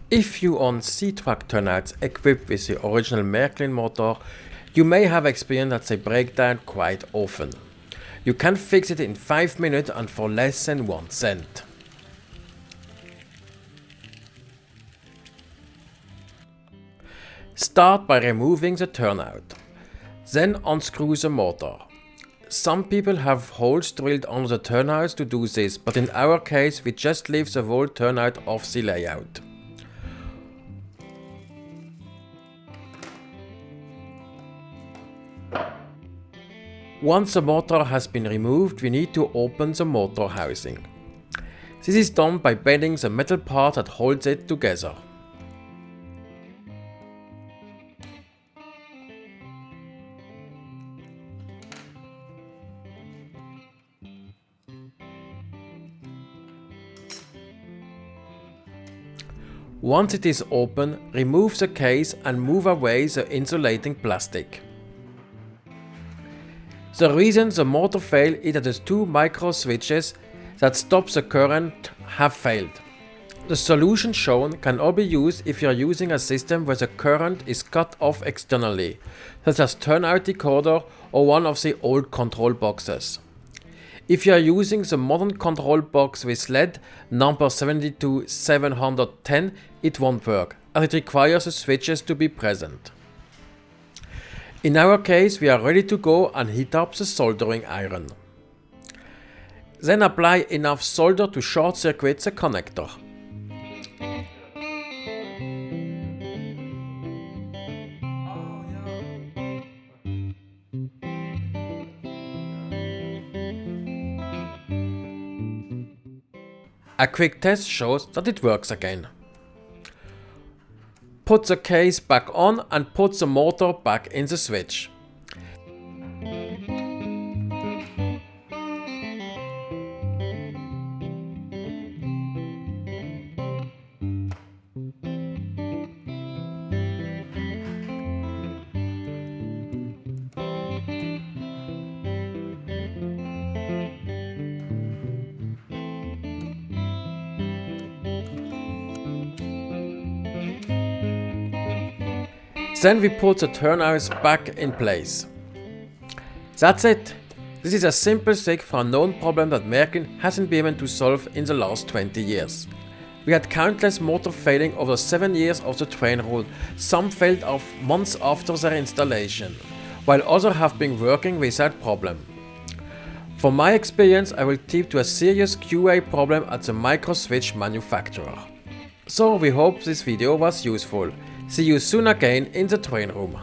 If you own C-Track turnouts equipped with the original Märklin motor, you may have experienced that they break down quite often. You can fix it in 5 minutes and for less than 1 cent. Start by removing the turnout. Then unscrew the motor. Some people have holes drilled under the turnouts to do this, but in our case we just leave the whole turnout off the layout. Once the motor has been removed, we need to open the motor housing. This is done by bending the metal part that holds it together. Once it is open, remove the case and move away the insulating plastic. The reason the motor failed is that the 2 micro switches that stop the current have failed. The solution shown can all be used if you are using a system where the current is cut off externally, such as turnout decoder or one of the old control boxes. If you are using the modern control box with LED number 72710, it won't work, as it requires the switches to be present. In our case, we are ready to go and heat up the soldering iron. Then apply enough solder to short circuit the connector. A quick test shows that it works again. Put the case back on and put the motor back in the switch. Then we put the turnouts back in place. That's it. This is a simple fix for a known problem that Märklin hasn't been able to solve in the last 20 years. We had countless motors failing over 7 years of the train rule. Some failed off months after their installation, while others have been working without problem. From my experience, I will tip to a serious QA problem at the microswitch manufacturer. So we hope this video was useful. See you soon again in the train room.